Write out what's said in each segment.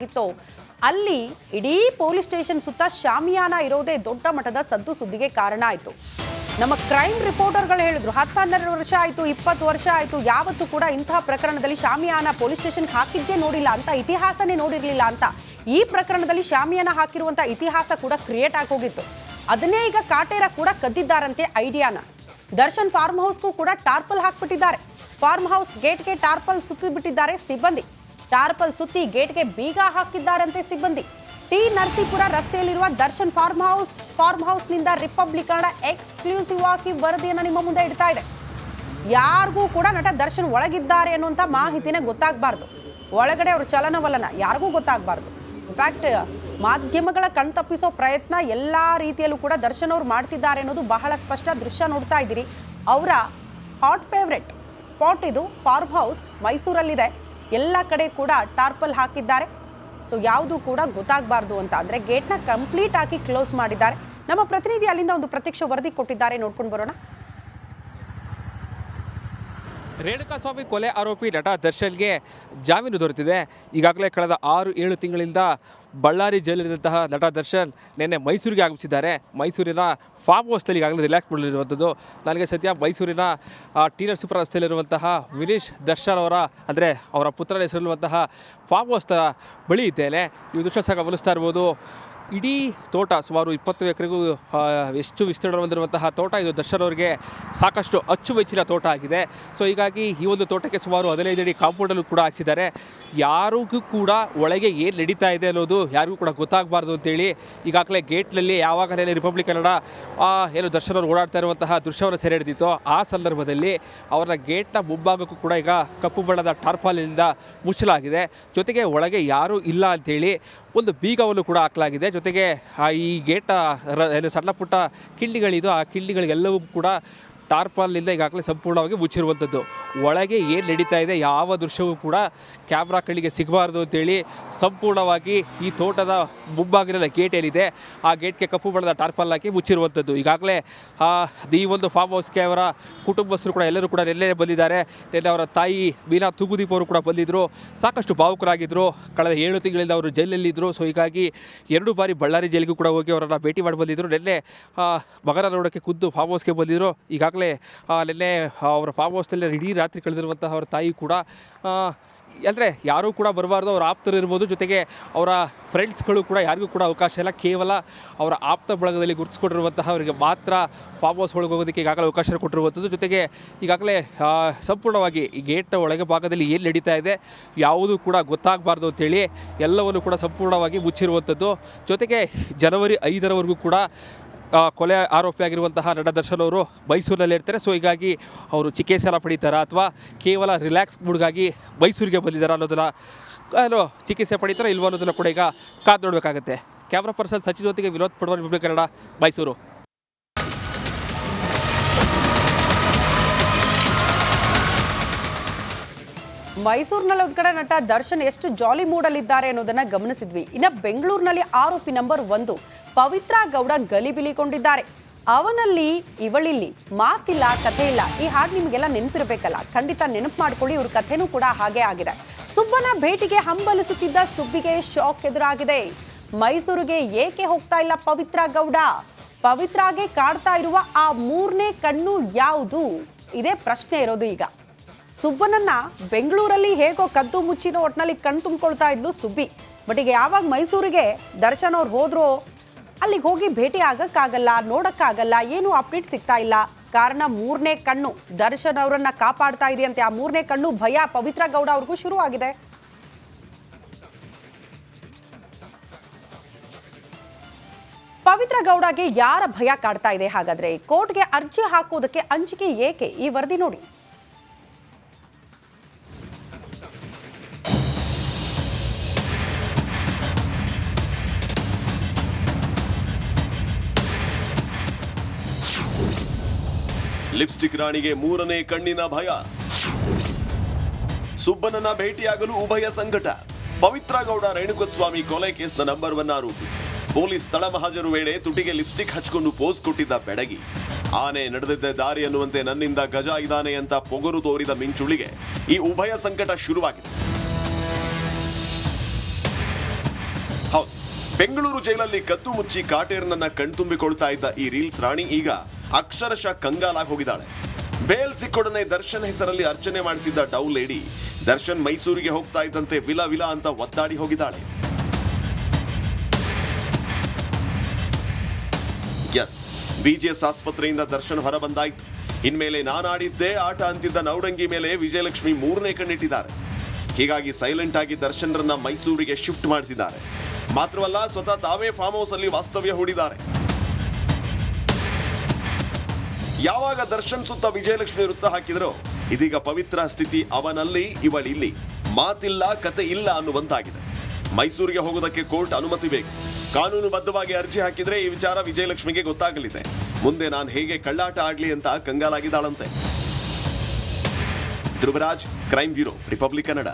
ಇತ್ತು ಅಲ್ಲಿ ಇಡೀ ಪೊಲೀಸ್ ಸ್ಟೇಷನ್ ಸುತ್ತ ಶಾಮಿಯಾನ ಇರೋದೇ ದೊಡ್ಡ ಮಟ್ಟದ ಸದ್ದು ಸುದ್ದಿಗೆ ಕಾರಣ ಆಯಿತು. ನಮ್ಮ ಕ್ರೈಮ್ ರಿಪೋರ್ಟರ್ಗಳು ಹೇಳಿದ್ರು 10-12 ವರ್ಷ ಆಯಿತು, 20 ವರ್ಷ ಆಯಿತು, ಯಾವತ್ತೂ ಕೂಡ ಇಂತಹ ಪ್ರಕರಣದಲ್ಲಿ ಶಾಮಿಯಾನ ಪೊಲೀಸ್ ಸ್ಟೇಷನ್ಗೆ ಹಾಕಿದ್ದೇ ನೋಡಿಲ್ಲ ಅಂತ, ಇತಿಹಾಸನೇ ನೋಡಿರಲಿಲ್ಲ ಅಂತ. ಈ ಪ್ರಕರಣದಲ್ಲಿ ಶಾಮಿಯಾನ ಹಾಕಿರುವಂಥ ಇತಿಹಾಸ ಕೂಡ ಕ್ರಿಯೇಟ್ ಆಗಿ ಹೋಗಿತ್ತು. ಅದನ್ನೇ ಈಗ ಕಾಟೇರ ಕೂಡ ಕದ್ದಿದ್ದಾರಂತೆ ಐಡಿಯಾನ. ದರ್ಶನ್ ಫಾರ್ಮ್ ಹೌಸ್ಗೂ ಕೂಡ ಟಾರ್ಪಲ್ ಹಾಕ್ಬಿಟ್ಟಿದ್ದಾರೆ. ಫಾರ್ಮ್ ಹೌಸ್ ಗೇಟ್ಗೆ ಟಾರ್ಪಲ್ ಸುತ್ತಿ ಬಿಟ್ಟಿದ್ದಾರೆ ಸಿಬ್ಬಂದಿ. ಟಾರ್ಪಲ್ ಸುತ್ತಿ ಗೇಟ್ಗೆ ಬೀಗ ಹಾಕಿದ್ದಾರಂತೆ ಸಿಬ್ಬಂದಿ. ಟಿ ನರಸೀಪುರ ರಸ್ತೆಯಲ್ಲಿರುವ ದರ್ಶನ್ ಫಾರ್ಮ್ ಹೌಸ್ನಿಂದ ರಿಪಬ್ಲಿಕ್ ಕನ್ನಡ ಎಕ್ಸ್ಕ್ಲೂಸಿವ್ ಆಗಿ ವರದಿಯನ್ನು ನಿಮ್ಮ ಮುಂದೆ ಇಡ್ತಾ ಇದೆ. ಯಾರಿಗೂ ಕೂಡ ನಟ ದರ್ಶನ್ ಒಳಗಿದ್ದಾರೆ ಅನ್ನುವಂಥ ಮಾಹಿತಿನೇ ಗೊತ್ತಾಗಬಾರ್ದು. ಒಳಗಡೆ ಅವ್ರ ಚಲನವಲನ ಯಾರಿಗೂ ಗೊತ್ತಾಗಬಾರ್ದು. ಇನ್ಫ್ಯಾಕ್ಟ್ ಮಾಧ್ಯಮಗಳ ಕಣ್ತಪ್ಪಿಸೋ ಪ್ರಯತ್ನ ಎಲ್ಲ ರೀತಿಯಲ್ಲೂ ಕೂಡ ದರ್ಶನ್ ಅವರು ಮಾಡ್ತಿದ್ದಾರೆ ಅನ್ನೋದು ಬಹಳ ಸ್ಪಷ್ಟ. ದೃಶ್ಯ ನೋಡ್ತಾ ಇದ್ದೀರಿ. ಅವರ ಹಾಟ್ ಫೇವ್ರೆಟ್ ಸ್ಪಾಟ್ ಇದು ಫಾರ್ಮ್ ಹೌಸ್, ಮೈಸೂರಲ್ಲಿದೆ. ಎಲ್ಲ ಕಡೆ ಕೂಡ ಟಾರ್ಪಲ್ ಹಾಕಿದ್ದಾರೆ. ಸೊ ಯಾವುದು ಕೂಡ ಗೊತ್ತಾಗಬಾರ್ದು ಅಂತ ಅಂದರೆ ಗೇಟ್ನ ಕಂಪ್ಲೀಟ್ ಆಗಿ ಕ್ಲೋಸ್ ಮಾಡಿದ್ದಾರೆ. ನಮ್ಮ ಪ್ರತಿನಿಧಿ ಅಲ್ಲಿಂದ ಒಂದು ಪ್ರತ್ಯಕ್ಷ ವರದಿ ಕೊಟ್ಟಿದ್ದಾರೆ, ನೋಡ್ಕೊಂಡು ಬರೋಣ. ರೇಣುಕಾಸ್ವಾಮಿ ಕೊಲೆ ಆರೋಪಿ ನಟ ದರ್ಶನ್ಗೆ ಜಾಮೀನು ದೊರೆತಿದೆ. ಈಗಾಗಲೇ ಕಳೆದ 6-7 ತಿಂಗಳಿಂದ ಬಳ್ಳಾರಿ ಜೈಲಿನಂತಹ ನಟ ದರ್ಶನ್ ನಿನ್ನೆ ಮೈಸೂರಿಗೆ ಆಗಮಿಸಿದ್ದಾರೆ. ಮೈಸೂರಿನ ಫಾರ್ಮ್ ಹೌಸ್ನಲ್ಲಿ ಈಗಾಗಲೇ ರಿಲ್ಯಾಕ್ಸ್ ಮಾಡಲಿರುವಂಥದ್ದು. ನನಗೆ ಸದ್ಯ ಮೈಸೂರಿನ ಟಿ ನರಸೀಪುರ ರಸ್ತೆಯಲ್ಲಿರುವಂತಹ ವಿನೀಶ್ ದರ್ಶನ್ ಅಂದರೆ ಅವರ ಪುತ್ರನ ಹೆಸರಿರುವಂತಹ ಫಾರ್ಮ್ ಹೌಸ್ ಬಳಿ ಇದ್ದೇನೆ. ಈ ದೃಶ್ಯ ಸಹ ಗಮನಿಸ್ತಾ ಇರ್ಬೋದು. ಇಡೀ ತೋಟ ಸುಮಾರು 20 ಎಕರೆಗೂ ಎಷ್ಟು ವಿಸ್ತೀರ್ಣ ಹೊಂದಿರುವಂತಹ ತೋಟ ಇದು. ದರ್ಶನ್ ಅವರಿಗೆ ಸಾಕಷ್ಟು ಅಚ್ಚುಮೆಚ್ಚಿನ ತೋಟ ಆಗಿದೆ. ಸೊ ಹೀಗಾಗಿ ಈ ಒಂದು ತೋಟಕ್ಕೆ ಸುಮಾರು 15 ಅಡಿ ಕಾಂಪೌಂಡಲ್ಲೂ ಕೂಡ ಹಾಕಿಸಿದ್ದಾರೆ. ಯಾರಿಗೂ ಕೂಡ ಒಳಗೆ ಏನು ನಡೀತಾ ಇದೆ ಅನ್ನೋದು ಯಾರಿಗೂ ಕೂಡ ಗೊತ್ತಾಗಬಾರ್ದು ಅಂತೇಳಿ ಈಗಾಗಲೇ ಗೇಟ್ನಲ್ಲಿ ಯಾವಾಗಲೇ ರಿಪಬ್ಲಿಕ್ ಕನ್ನಡ ಏನು ದರ್ಶನ್ ಅವರು ಓಡಾಡ್ತಾ ಇರುವಂತಹ ದೃಶ್ಯವನ್ನು ಸೆರೆ ಹಿಡಿದಿತ್ತು. ಆ ಸಂದರ್ಭದಲ್ಲಿ ಅವರ ಗೇಟ್ನ ಮುಂಭಾಗಕ್ಕೂ ಕೂಡ ಈಗ ಕಪ್ಪು ಬಣ್ಣದ ಟಾರ್ಪಾಲಿನಿಂದ ಮುಚ್ಚಲಾಗಿದೆ. ಜೊತೆಗೆ ಒಳಗೆ ಯಾರೂ ಇಲ್ಲ ಅಂಥೇಳಿ ಒಂದು ಬೀಗವನ್ನು ಕೂಡ ಹಾಕಲಾಗಿದೆ. ಜೊತೆಗೆ ಈ ಗೇಟ ಸಣ್ಣ ಪುಟ್ಟ ಕಿಂಡಿಗಳಿದು, ಆ ಕಿಂಡಿಗಳಿಗೆಲ್ಲವೂ ಕೂಡ ಟಾರ್ಪಾಲಿಂದ ಈಗಾಗಲೇ ಸಂಪೂರ್ಣವಾಗಿ ಮುಚ್ಚಿರುವಂಥದ್ದು. ಒಳಗೆ ಏನು ನಡೀತಾ ಇದೆ ಯಾವ ದೃಶ್ಯವೂ ಕೂಡ ಕ್ಯಾಮ್ರಾ ಕಣ್ಣಿಗೆ ಸಿಗಬಾರ್ದು ಅಂತೇಳಿ ಸಂಪೂರ್ಣವಾಗಿ ಈ ತೋಟದ ಮುಂಭಾಗದ ಗೇಟ್ ಏನಿದೆ ಆ ಗೇಟ್ಗೆ ಕಪ್ಪು ಬಣ್ಣದ ಟಾರ್ಪಾಲ್ ಹಾಕಿ ಮುಚ್ಚಿರುವಂಥದ್ದು. ಈಗಾಗಲೇ ಈ ಒಂದು ಫಾರ್ಮ್ ಹೌಸ್ಗೆ ಅವರ ಕುಟುಂಬಸ್ಥರು ಕೂಡ ಎಲ್ಲರೂ ಕೂಡ ನೆನ್ನೆ ಬಂದಿದ್ದಾರೆ. ನಿನ್ನೆ ಅವರ ತಾಯಿ ಮೀನಾ ತೂಗುದೀಪ್ ಅವರು ಕೂಡ ಬಂದಿದ್ದರು. ಸಾಕಷ್ಟು ಭಾವುಕರಾಗಿದ್ದರು. ಕಳೆದ 7 ತಿಂಗಳಿಂದ ಅವರು ಜೈಲಲ್ಲಿದ್ದರು. ಸೊ ಹೀಗಾಗಿ 2 ಬಾರಿ ಬಳ್ಳಾರಿ ಜೈಲಿಗೂ ಕೂಡ ಹೋಗಿ ಅವರನ್ನು ಭೇಟಿ ಮಾಡಿ ಬಂದಿದ್ದರು. ನಿನ್ನೆ ಮಗನ ನೋಡೋಕ್ಕೆ ಖುದ್ದು ಫಾರ್ಮ್ ಹೌಸ್ಗೆ ಬಂದಿದ್ದರು. ಈಗಾಗಲೇ ನಿನ್ನೆ ಅವರ ಫಾರ್ಮ್ ಹೌಸ್ನಲ್ಲಿ ಇಡೀ ರಾತ್ರಿ ಕಳೆದಿರುವಂತಹ ಅವರ ತಾಯಿ ಕೂಡ ಅಂದರೆ ಯಾರೂ ಕೂಡ ಬರಬಾರ್ದು, ಅವರ ಆಪ್ತರು ಇರ್ಬೋದು, ಜೊತೆಗೆ ಅವರ ಫ್ರೆಂಡ್ಸ್ಗಳು ಕೂಡ ಯಾರಿಗೂ ಕೂಡ ಅವಕಾಶ ಇಲ್ಲ. ಕೇವಲ ಅವರ ಆಪ್ತ ಬಳಗದಲ್ಲಿ ಗುರುತಿಸ್ಕೊಂಡಿರುವಂತಹ ಅವರಿಗೆ ಮಾತ್ರ ಫಾರ್ಮ್ ಹೌಸ್ ಒಳಗೆ ಹೋಗೋದಕ್ಕೆ ಈಗಾಗಲೇ ಅವಕಾಶ ಕೊಟ್ಟಿರುವಂಥದ್ದು. ಜೊತೆಗೆ ಈಗಾಗಲೇ ಸಂಪೂರ್ಣವಾಗಿ ಈ ಗೇಟ್ನ ಒಳಗೆ ಭಾಗದಲ್ಲಿ ಏನು ನಡೀತಾ ಇದೆ ಯಾವುದೂ ಕೂಡ ಗೊತ್ತಾಗಬಾರ್ದು ಅಂತೇಳಿ ಎಲ್ಲವನ್ನು ಕೂಡ ಸಂಪೂರ್ಣವಾಗಿ ಮುಚ್ಚಿರುವಂಥದ್ದು. ಜೊತೆಗೆ ಜನವರಿ 5ರವರೆಗೂ ಕೂಡ ಕೊಲೆ ಆರೋಪಿಯಾಗಿರುವಂತಹ ನಟ ದರ್ಶನ್ ಅವರು ಮೈಸೂರಿನಲ್ಲಿ ಇರ್ತಾರೆ. ಸೊ ಹೀಗಾಗಿ ಅವರು ಚಿಕಿತ್ಸೆನ ಪಡೀತಾರಾ ಅಥವಾ ಕೇವಲ ರಿಲ್ಯಾಕ್ಸ್ ಮೂಡ್ಗಾಗಿ ಮೈಸೂರಿಗೆ ಬಂದಿದ್ದಾರೆ ಅನ್ನೋದನ್ನು ಚಿಕಿತ್ಸೆ ಪಡೀತಾರಾ ಇಲ್ವೋ ಅನ್ನೋದನ್ನು ಕೂಡ ಈಗ ಕಾದು ನೋಡಬೇಕಾಗುತ್ತೆ. ಕ್ಯಾಮ್ರಾ ಪರ್ಸನ್ ಸಚಿನ್ ಜೊತೆಗೆ ವಿನೋದ್ ಪಡ್ವಾರ್, ರಿಪಬ್ಲಿಕ್ ಕನ್ನಡ, ಮೈಸೂರು. ಮೈಸೂರಿನಲ್ಲಿ ಒಂದು ಕಡೆ ನಟ ದರ್ಶನ್ ಎಷ್ಟು ಜಾಲಿ ಮೂಡಲ್ಲಿದ್ದಾರೆ ಅನ್ನೋದನ್ನ ಗಮನಿಸಿದ್ವಿ. ಇನ್ನು ಬೆಂಗಳೂರಿನಲ್ಲಿ ಆರೋಪಿ ನಂಬರ್ 1 ಪವಿತ್ರ ಗೌಡ ಗಲಿಬಿಲಿಗೊಂಡಿದ್ದಾರೆ. ಅವನಲ್ಲಿ ಇವಳಿಲ್ಲಿ ಮಾತಿಲ್ಲ, ಕಥೆ ಇಲ್ಲ. ಈ ಹಾಡು ನಿಮಗೆಲ್ಲ ನೆನಪಿರಬೇಕಲ್ಲ, ಖಂಡಿತ ನೆನಪು ಮಾಡ್ಕೊಳ್ಳಿ. ಇವ್ರ ಕಥೆನೂ ಕೂಡ ಹಾಗೆ ಆಗಿದೆ. ಸುಬ್ಬನ ಭೇಟಿಗೆ ಹಂಬಲಿಸುತ್ತಿದ್ದ ಸುಬ್ಬಿಗೆ ಶಾಕ್ ಎದುರಾಗಿದೆ. ಮೈಸೂರಿಗೆ ಏಕೆ ಹೋಗ್ತಾ ಇಲ್ಲ ಪವಿತ್ರ ಗೌಡ? ಪವಿತ್ರಾಗೆ ಕಾಡ್ತಾ ಇರುವ ಆ 3ನೇ ಕಣ್ಣು ಯಾವುದು? ಇದೇ ಪ್ರಶ್ನೆ ಇರೋದು ಈಗ. ಸುಬ್ಬನನ್ನ ಬೆಂಗಳೂರಲ್ಲಿ ಹೇಗೋ ಕದ್ದು ಮುಚ್ಚಿನೋ ಒಟ್ಟಿನಲ್ಲಿ ಕಣ್ ತುಂಬಿಕೊಳ್ತಾ ಇದ್ಲು ಸುಬ್ಬಿ. ಬಟ್ ಈಗ ಯಾವಾಗ ಮೈಸೂರಿಗೆ ದರ್ಶನ್ ಅವ್ರು ಹೋದ್ರೋ ಅಲ್ಲಿಗೆ ಹೋಗಿ ಭೇಟಿ ಆಗಕ್ಕಾಗಲ್ಲ, ನೋಡಕ್ಕಾಗಲ್ಲ, ಏನು ಅಪ್ಡೇಟ್ ಸಿಗ್ತಾ ಇಲ್ಲ. ಕಾರಣ 3ನೇ ಕಣ್ಣು ದರ್ಶನ್ ಅವರನ್ನ ಕಾಪಾಡ್ತಾ ಇದೆಯಂತೆ. ಆ 3ನೇ ಕಣ್ಣು ಭಯ ಪವಿತ್ರ ಗೌಡ ಅವ್ರಿಗೂ ಶುರು ಆಗಿದೆ. ಪವಿತ್ರ ಗೌಡಗೆ ಯಾರ ಭಯ ಕಾಡ್ತಾ ಇದೆ ಹಾಗಾದ್ರೆ? ಕೋರ್ಟ್ಗೆ ಅರ್ಜಿ ಹಾಕೋದಕ್ಕೆ ಅಂಜಿಕೆ ಏಕೆ? ಈ ವರದಿ ನೋಡಿ. ಲಿಪ್ಸ್ಟಿಕ್ ರಾಣಿಗೆ 3ನೇ ಕಣ್ಣಿನ ಭಯ. ಸುಬ್ಬನನ್ನ ಭೇಟಿಯಾಗಲು ಉಭಯ ಸಂಕಟ. ಪವಿತ್ರ ಗೌಡ ರೇಣುಕಸ್ವಾಮಿ ಕೊಲೆ ಕೇಸ್ನ ನಂಬರ್ 1 ಆರೋಪಿ. ಪೊಲೀಸ್ ತಳಮಹಜರು ವೇಳೆ ತುಟಿಗೆ ಲಿಪ್ಸ್ಟಿಕ್ ಹಚ್ಕೊಂಡು ಪೋಸ್ ಕೊಟ್ಟಿದ್ದ ಬೆಡಗಿ. ಆನೆ ನಡೆದಿದ್ದ ದಾರಿ ಅನ್ನುವಂತೆ ನನ್ನಿಂದ ಗಜ ಇದ್ದಾನೆ ಅಂತ ಪೊಗರು ತೋರಿದ ಮಿಂಚುಳಿಗೆ ಈ ಉಭಯ ಸಂಕಟ ಶುರುವಾಗಿದೆ. ಹೌದು, ಬೆಂಗಳೂರು ಜೈಲಲ್ಲಿ ಕದ್ದು ಮುಚ್ಚಿ ಕಾಟೇರನನ್ನ ಕಣ್ತುಂಬಿಕೊಳ್ತಾ ಇದ್ದ ಈ ರೀಲ್ಸ್ ರಾಣಿ ಈಗ ಅಕ್ಷರಶಃ ಕಂಗಾಲಾಗಿ ಹೋಗಿದ್ದಾಳೆ. ಬೇಲ್ ಸಿಕ್ಕೊಡನೆ ದರ್ಶನ್ ಹೆಸರಲ್ಲಿ ಅರ್ಚನೆ ಮಾಡಿಸಿದ್ದ ಡೌ ಲೇಡಿ ದರ್ಶನ್ ಮೈಸೂರಿಗೆ ಹೋಗ್ತಾ ಇದ್ದಂತೆ ವಿಲ ವಿಲ ಅಂತ ಒದ್ದಾಡಿ ಹೋಗಿದ್ದಾಳೆ. ಎಸ್, ಬಿಜಿಎಸ್ ಆಸ್ಪತ್ರೆಯಿಂದ ದರ್ಶನ್ ಹೊರ ಬಂದಾಯ್ತು. ಇನ್ಮೇಲೆ ನಾನಾಡಿದ್ದೇ ಆಟ ಅಂತಿದ್ದ ನೌಡಂಗಿ ಮೇಲೆ ವಿಜಯಲಕ್ಷ್ಮಿ 3ನೇ ಕಣ್ಣಿಟ್ಟಿದ್ದಾರೆ. ಹೀಗಾಗಿ ಸೈಲೆಂಟ್ ಆಗಿ ದರ್ಶನ್ರನ್ನ ಮೈಸೂರಿಗೆ ಶಿಫ್ಟ್ ಮಾಡಿಸಿದ್ದಾರೆ. ಮಾತ್ರವಲ್ಲ, ಸ್ವತಃ ತಾವೇ ಫಾರ್ಮ್ ಹೌಸ್ ಅಲ್ಲಿ ವಾಸ್ತವ್ಯ ಹೂಡಿದ್ದಾರೆ. ಯಾವಾಗ ದರ್ಶನ್ ಸುತ್ತ ವಿಜಯಲಕ್ಷ್ಮಿ ವೃತ್ತ ಹಾಕಿದ್ರೋ ಇದೀಗ ಪವಿತ್ರ ಸ್ಥಿತಿ ಅವನಲ್ಲಿ ಇವಳಿಲ್ಲಿ, ಮಾತಿಲ್ಲ ಕತೆ ಇಲ್ಲ ಅನ್ನುವಂತಾಗಿದೆ. ಮೈಸೂರಿಗೆ ಹೋಗೋದಕ್ಕೆ ಕೋರ್ಟ್ ಅನುಮತಿ ಬೇಕು. ಕಾನೂನುಬದ್ಧವಾಗಿ ಅರ್ಜಿ ಹಾಕಿದ್ರೆ ಈ ವಿಚಾರ ವಿಜಯಲಕ್ಷ್ಮಿಗೆ ಗೊತ್ತಾಗಲಿದೆ. ಮುಂದೆ ನಾನು ಹೇಗೆ ಕಳ್ಳಾಟ ಆಡ್ಲಿ ಅಂತ ಕಂಗಾಲಾಗಿದ್ದಾಳಂತೆ. Dhruvaraj, crime bureau, republic Kannada.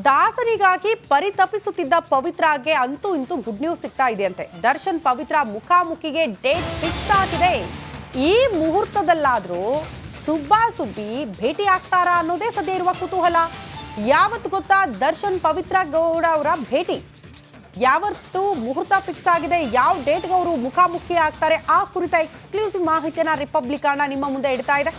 ದಾಸನಿಗಾಗಿ ಪರಿತಪಿಸುತ್ತಿದ್ದ ಪವಿತ್ರಾಗೆ ಅಂತೂ ಇಂತೂ ಗುಡ್ ನ್ಯೂಸ್ ಸಿಗ್ತಾ ಇದೆಯಂತೆ. ದರ್ಶನ್ ಪವಿತ್ರ ಮುಖಾಮುಖಿಗೆ ಡೇಟ್ ಫಿಕ್ಸ್ ಆಗಿದೆ. ಈ ಮುಹೂರ್ತದಲ್ಲಾದ್ರೂ ಸುಬ್ಬಾ ಸುಬ್ಬಿ ಭೇಟಿ ಆಗ್ತಾರಾ ಅನ್ನೋದೇ ಸದ್ಯ ಇರುವ ಕುತೂಹಲ. ಯಾವತ್ತು ಗೊತ್ತಾ ದರ್ಶನ್ ಪವಿತ್ರ ಗೌಡ ಅವರ ಭೇಟಿ? ಯಾವತ್ತು ಮುಹೂರ್ತ ಫಿಕ್ಸ್ ಆಗಿದೆ, ಯಾವ ಡೇಟ್ಗೆ ಅವರು ಮುಖಾಮುಖಿ ಆಗ್ತಾರೆ, ಆ ಕುರಿತ ಎಕ್ಸ್ಕ್ಲೂಸಿವ್ ಮಾಹಿತಿಯನ್ನ ರಿಪಬ್ಲಿಕ್ ಕನ್ನಡ ನಿಮ್ಮ ಮುಂದೆ ಇಡ್ತಾ ಇದೆ.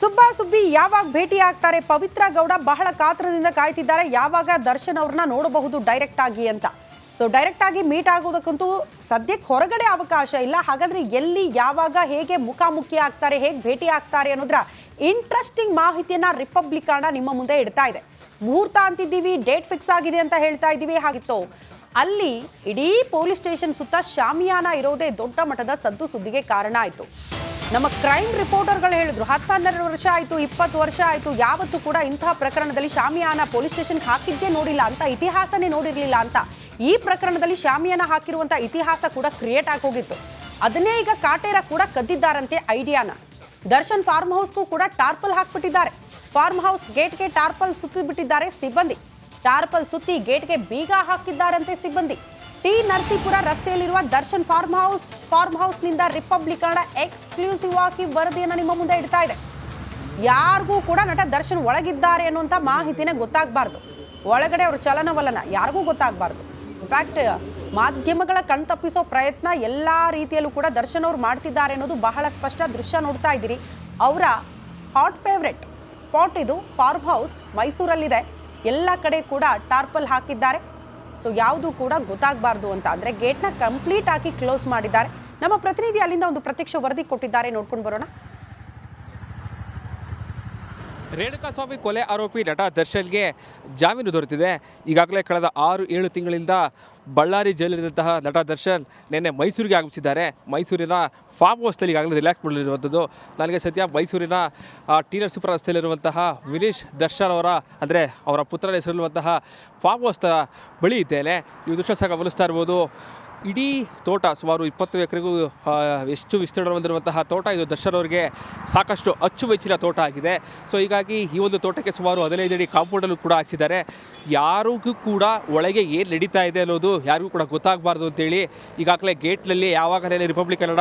ಸುಬ್ಬಾ ಸುಬ್ಬಿ ಯಾವಾಗ ಭೇಟಿ ಆಗ್ತಾರೆ? ಪವಿತ್ರ ಗೌಡ ಬಹಳ ಕಾತರದಿಂದ ಕಾಯ್ತಿದ್ದಾರೆ. ಯಾವಾಗ ದರ್ಶನ್ ಅವ್ರನ್ನ ನೋಡಬಹುದು ಡೈರೆಕ್ಟ್ ಆಗಿ ಅಂತ. ಸೊ ಡೈರೆಕ್ಟ್ ಆಗಿ ಮೀಟ್ ಆಗೋದಕ್ಕಂತೂ ಸದ್ಯಕ್ಕೆ ಹೊರಗಡೆ ಅವಕಾಶ ಇಲ್ಲ. ಹಾಗಾದ್ರೆ ಎಲ್ಲಿ, ಯಾವಾಗ, ಹೇಗೆ ಮುಖಾಮುಖಿ ಆಗ್ತಾರೆ, ಹೇಗೆ ಭೇಟಿ ಆಗ್ತಾರೆ ಅನ್ನೋದ್ರ ಇಂಟ್ರೆಸ್ಟಿಂಗ್ ಮಾಹಿತಿಯನ್ನ ರಿಪಬ್ಲಿಕ್ ಕನ್ನಡ ನಿಮ್ಮ ಮುಂದೆ ಇಡ್ತಾ ಇದೆ. ಮುಹೂರ್ತ ಅಂತಿದ್ದೀವಿ, ಡೇಟ್ ಫಿಕ್ಸ್ ಆಗಿದೆ ಅಂತ ಹೇಳ್ತಾ ಇದ್ದೀವಿ. ಹಾಗಿತ್ತು ಅಲ್ಲಿ ಇಡೀ ಪೊಲೀಸ್ ಸ್ಟೇಷನ್ ಸುತ್ತ ಶಾಮಿಯಾನ ಇರೋದೇ ದೊಡ್ಡ ಮಟ್ಟದ ಸದ್ದು ಸುದ್ದಿಗೆ ಕಾರಣ ಆಯಿತು. ನಮ್ಮ ಕ್ರೈಮ್ ರಿಪೋರ್ಟರ್ಗಳು ಹೇಳಿದ್ರು 10-12 ವರ್ಷ ಆಯಿತು, 20 ವರ್ಷ ಆಯಿತು, ಯಾವತ್ತೂ ಕೂಡ ಇಂತಹ ಪ್ರಕರಣದಲ್ಲಿ ಶಾಮಿಯಾನ ಪೊಲೀಸ್ ಸ್ಟೇಷನ್ಗೆ ಹಾಕಿದ್ದೇ ನೋಡಿಲ್ಲ ಅಂತ, ಇತಿಹಾಸನೇ ನೋಡಿರಲಿಲ್ಲ ಅಂತ. ಈ ಪ್ರಕರಣದಲ್ಲಿ ಶಾಮಿಯಾನ ಹಾಕಿರುವಂಥ ಇತಿಹಾಸ ಕೂಡ ಕ್ರಿಯೇಟ್ ಆಗಿ ಹೋಗಿತ್ತು. ಅದನ್ನೇ ಈಗ ಕಾಟೇರ ಕೂಡ ಕದ್ದಿದ್ದಾರಂತೆ ಐಡಿಯಾನ. ದರ್ಶನ್ ಫಾರ್ಮ್ ಹೌಸ್ಗೂ ಕೂಡ ಟಾರ್ಪಲ್ ಹಾಕ್ಬಿಟ್ಟಿದ್ದಾರೆ. ಫಾರ್ಮ್ ಹೌಸ್ ಗೇಟ್ಗೆ ಟಾರ್ಪಲ್ ಸುತ್ತಿ ಬಿಟ್ಟಿದ್ದಾರೆ ಸಿಬ್ಬಂದಿ. ಟಾರ್ಪಲ್ ಸುತ್ತಿ ಗೇಟ್ಗೆ ಬೀಗ ಹಾಕಿದ್ದಾರಂತೆ ಸಿಬ್ಬಂದಿ. ಟಿ ನರಸೀಪುರ ರಸ್ತೆಯಲ್ಲಿರುವ ದರ್ಶನ್ ಫಾರ್ಮ್ ಹೌಸ್ನಿಂದ ರಿಪಬ್ಲಿಕ್ ಕನ್ನಡ ಎಕ್ಸ್ಕ್ಲೂಸಿವ್ ಆಗಿ ವರದಿಯನ್ನು ನಿಮ್ಮ ಮುಂದೆ ಇಡ್ತಾ ಇದೆ. ಯಾರಿಗೂ ಕೂಡ ನಟ ದರ್ಶನ್ ಒಳಗಿದ್ದಾರೆ ಅನ್ನುವಂಥ ಮಾಹಿತಿನೇ ಗೊತ್ತಾಗಬಾರ್ದು. ಒಳಗಡೆ ಅವ್ರ ಚಲನವಲನ ಯಾರಿಗೂ ಗೊತ್ತಾಗಬಾರ್ದು. ಇನ್ಫ್ಯಾಕ್ಟ್ ಮಾಧ್ಯಮಗಳ ಕಣ್ತಪ್ಪಿಸೋ ಪ್ರಯತ್ನ ಎಲ್ಲ ರೀತಿಯಲ್ಲೂ ಕೂಡ ದರ್ಶನ್ ಅವ್ರು ಮಾಡ್ತಿದ್ದಾರೆ ಅನ್ನೋದು ಬಹಳ ಸ್ಪಷ್ಟ. ದೃಶ್ಯ ನೋಡ್ತಾ ಇದ್ದೀರಿ. ಅವರ ಹಾಟ್ ಫೇವ್ರೆಟ್ ಸ್ಪಾಟ್ ಇದು. ಫಾರ್ಮ್ ಹೌಸ್ ಮೈಸೂರಲ್ಲಿದೆ. ಎಲ್ಲ ಕಡೆ ಕೂಡ ಟಾರ್ಪಲ್ ಹಾಕಿದ್ದಾರೆ. ಸೊ ಯಾವುದು ಕೂಡ ಗೊತ್ತಾಗಬಾರ್ದು ಅಂತ. ಅಂದರೆ ಗೇಟ್ನ ಕಂಪ್ಲೀಟ್ ಆಗಿ ಕ್ಲೋಸ್ ಮಾಡಿದ್ದಾರೆ. ನಮ್ಮ ಪ್ರತಿನಿಧಿ ಅಲ್ಲಿಂದ ಒಂದು ಪ್ರತ್ಯಕ್ಷ ವರದಿ ಕೊಟ್ಟಿದ್ದಾರೆ, ನೋಡ್ಕೊಂಡು ಬರೋಣ. ರೇಣುಕಾಸ್ವಾಮಿ ಕೊಲೆ ಆರೋಪಿ ನಟ ದರ್ಶನ್ಗೆ ಜಾಮೀನು ದೊರೆತಿದೆ. ಈಗಾಗಲೇ ಕಳೆದ 6-7 ತಿಂಗಳಿಂದ ಬಳ್ಳಾರಿ ಜೈಲಿನಂತಹ ನಟ ದರ್ಶನ್ ನಿನ್ನೆ ಮೈಸೂರಿಗೆ ಆಗಮಿಸಿದ್ದಾರೆ. ಮೈಸೂರಿನ ಫಾರ್ಮ್ ಹೌಸ್ನಲ್ಲಿ ಈಗಾಗಲೇ ರಿಲ್ಯಾಕ್ಸ್ ಮಾಡಲಿರುವಂಥದ್ದು. ನನಗೆ ಸದ್ಯ ಮೈಸೂರಿನ ಟಿ ನರಸೀಪುರ ರಸ್ತೆಯಲ್ಲಿರುವಂತಹ ವಿನೀಶ್ ದರ್ಶನ್ ಅಂದರೆ ಅವರ ಪುತ್ರನ ಹೆಸರಿರುವಂತಹ ಫಾರ್ಮ್ ಹೌಸ್ ಬಳಿ ಇದ್ದೇನೆ. ಈ ದೃಶ್ಯ ಸಹ ಗಮನಿಸ್ತಾ ಇರ್ಬೋದು. ಇಡೀ ತೋಟ ಸುಮಾರು 20 ಎಕರೆಗೂ ಎಷ್ಟು ವಿಸ್ತೀರ್ಣವಾಗಿರುವಂತಹ ತೋಟ ಇದು. ದರ್ಶನ್ ಅವರಿಗೆ ಸಾಕಷ್ಟು ಅಚ್ಚುಮೆಚ್ಚಿನ ತೋಟ ಆಗಿದೆ. ಸೊ ಹೀಗಾಗಿ ಈ ಒಂದು ತೋಟಕ್ಕೆ ಸುಮಾರು 15 ಅಡಿ ಕಾಂಪೌಂಡಲ್ಲೂ ಕೂಡ ಹಾಕಿಸಿದ್ದಾರೆ. ಯಾರಿಗೂ ಕೂಡ ಒಳಗೆ ಏನು ನಡೀತಾ ಇದೆ ಅನ್ನೋದು ಯಾರಿಗೂ ಕೂಡ ಗೊತ್ತಾಗಬಾರ್ದು ಅಂತೇಳಿ ಈಗಾಗಲೇ ಗೇಟ್ನಲ್ಲಿ ಯಾವಾಗಲೇ ರಿಪಬ್ಲಿಕ್ ಕನ್ನಡ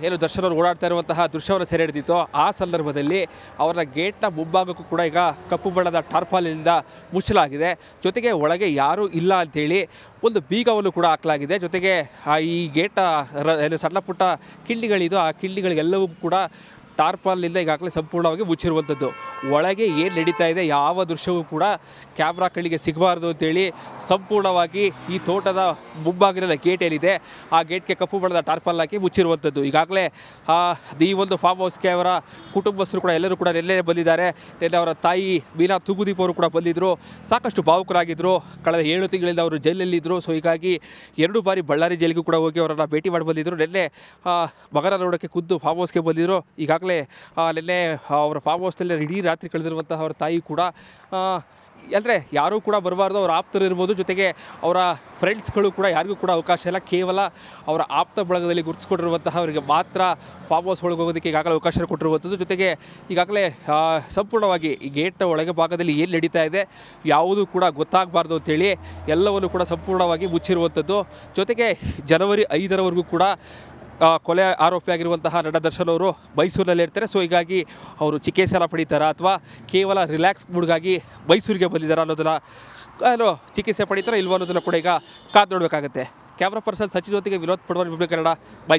ಏನು ದರ್ಶನ್ ಅವರು ಓಡಾಡ್ತಾ ಇರುವಂತಹ ದೃಶ್ಯವನ್ನು ಸೆರೆ ಹಿಡಿದಿತ್ತು. ಆ ಸಂದರ್ಭದಲ್ಲಿ ಅವರ ಗೇಟ್ನ ಮುಂಭಾಗಕ್ಕೂ ಕೂಡ ಈಗ ಕಪ್ಪು ಬಣ್ಣದ ಟಾರ್ಪಾಲಿನಿಂದ ಮುಚ್ಚಲಾಗಿದೆ. ಜೊತೆಗೆ ಒಳಗೆ ಯಾರೂ ಇಲ್ಲ ಅಂಥೇಳಿ ಒಂದು ಬೀಗವನ್ನು ಕೂಡ ಹಾಕಲಾಗಿದೆ. ಜೊತೆಗೆ ಈ ಗೇಟ ಸಣ್ಣ ಪುಟ್ಟ ಕಿಂಡಿಗಳಿದು, ಆ ಕಿಂಡಿಗಳಿಗೆಲ್ಲವೂ ಕೂಡ ಟಾರ್ಪಾಲ್ನಿಂದ ಈಗಾಗಲೇ ಸಂಪೂರ್ಣವಾಗಿ ಮುಚ್ಚಿರುವಂಥದ್ದು. ಒಳಗೆ ಏನು ನಡೀತಾ ಇದೆ ಯಾವ ದೃಶ್ಯವೂ ಕೂಡ ಕ್ಯಾಮ್ರಾ ಕಣ್ಣಿಗೆ ಸಿಗಬಾರ್ದು ಅಂತೇಳಿ ಸಂಪೂರ್ಣವಾಗಿ ಈ ತೋಟದ ಮುಂಭಾಗಿನ ಗೇಟ್ ಏನಿದೆ ಆ ಗೇಟ್ಗೆ ಕಪ್ಪು ಬಣ್ಣದ ಟಾರ್ಪಾಲ್ ಹಾಕಿ ಮುಚ್ಚಿರುವಂಥದ್ದು. ಈಗಾಗಲೇ ಈ ಒಂದು ಫಾರ್ಮ್ ಹೌಸ್ಗೆ ಅವರ ಕುಟುಂಬಸ್ಥರು ಕೂಡ ಎಲ್ಲರೂ ಕೂಡ ನೆನ್ನೆ ಬಂದಿದ್ದಾರೆ. ನಿನ್ನೆ ಅವರ ತಾಯಿ ಮೀನಾ ತೂಗುದೀಪ್ ಅವರು ಕೂಡ ಬಂದಿದ್ದರು. ಸಾಕಷ್ಟು ಭಾವುಕರಾಗಿದ್ದರು. ಕಳೆದ 7 ತಿಂಗಳಿಂದ ಅವರು ಜೈಲಲ್ಲಿದ್ದರು. ಸೊ ಹೀಗಾಗಿ 2 ಬಾರಿ ಬಳ್ಳಾರಿ ಜೈಲಿಗೂ ಕೂಡ ಹೋಗಿ ಅವರನ್ನು ಭೇಟಿ ಮಾಡಿ ಬಂದಿದ್ದರು. ನಿನ್ನೆ ಮಗನ ನೋಡೋಕ್ಕೆ ಖುದ್ದು ಫಾರ್ಮ್ ಹೌಸ್ಗೆ ಬಂದಿದ್ದರು. ಈಗಾಗಲೇ ನಿನ್ನೆ ಅವರ ಫಾರ್ಮ್ ಹೌಸ್ನಲ್ಲಿ ಇಡೀ ರಾತ್ರಿ ಕಳೆದಿರುವಂತಹ ಅವರ ತಾಯಿ ಕೂಡ ಅಂದರೆ ಯಾರೂ ಕೂಡ ಬರಬಾರ್ದು, ಅವ್ರ ಆಪ್ತರು ಇರ್ಬೋದು, ಜೊತೆಗೆ ಅವರ ಫ್ರೆಂಡ್ಸ್ಗಳು ಕೂಡ ಯಾರಿಗೂ ಕೂಡ ಅವಕಾಶ ಇಲ್ಲ. ಕೇವಲ ಅವರ ಆಪ್ತ ಬಳಗದಲ್ಲಿ ಗುರುತಿಸ್ಕೊಂಡಿರುವಂತಹ ಅವರಿಗೆ ಮಾತ್ರ ಫಾರ್ಮ್ ಹೌಸ್ ಒಳಗೆ ಹೋಗೋದಕ್ಕೆ ಈಗಾಗಲೇ ಅವಕಾಶ ಕೊಟ್ಟಿರುವಂಥದ್ದು. ಜೊತೆಗೆ ಈಗಾಗಲೇ ಸಂಪೂರ್ಣವಾಗಿ ಈ ಗೇಟ್ ಒಳಗೆ ಭಾಗದಲ್ಲಿ ಏನು ನಡೀತಾ ಇದೆ ಯಾವುದೂ ಕೂಡ ಗೊತ್ತಾಗಬಾರ್ದು ಅಂತೇಳಿ ಎಲ್ಲವನ್ನು ಕೂಡ ಸಂಪೂರ್ಣವಾಗಿ ಮುಚ್ಚಿರುವಂಥದ್ದು. ಜೊತೆಗೆ ಜನವರಿ 5ರವರೆಗೂ ಕೂಡ ಕೊಲೆ ಆರೋಪಿಯಾಗಿರುವಂತಹ ನಟ ದರ್ಶನ್ ಅವರು ಮೈಸೂರಿನಲ್ಲಿ ಇರ್ತಾರೆ. ಸೊ ಹೀಗಾಗಿ ಅವರು ಚಿಕಿತ್ಸೆ ಎಲ್ಲ ಪಡೀತಾರಾ ಅಥವಾ ಕೇವಲ ರಿಲ್ಯಾಕ್ಸ್ ಮೂಡ್ಗಾಗಿ ಮೈಸೂರಿಗೆ ಬಂದಿದ್ದಾರಾ ಅನ್ನೋದನ್ನು ಚಿಕಿತ್ಸೆ ಪಡೀತಾರಾ ಇಲ್ವೋ ಅನ್ನೋದನ್ನು ಕೂಡ ಈಗ ಕಾದು ನೋಡಬೇಕಾಗುತ್ತೆ. ಕ್ಯಾಮ್ರಾ ಪರ್ಸನ್ ಸಚಿನ್ ಜೊತೆಗೆ ವಿನೋದ್ ಪಡ್ವಾರ್, ಕನ್ನಡ, ಮೈಸೂರು.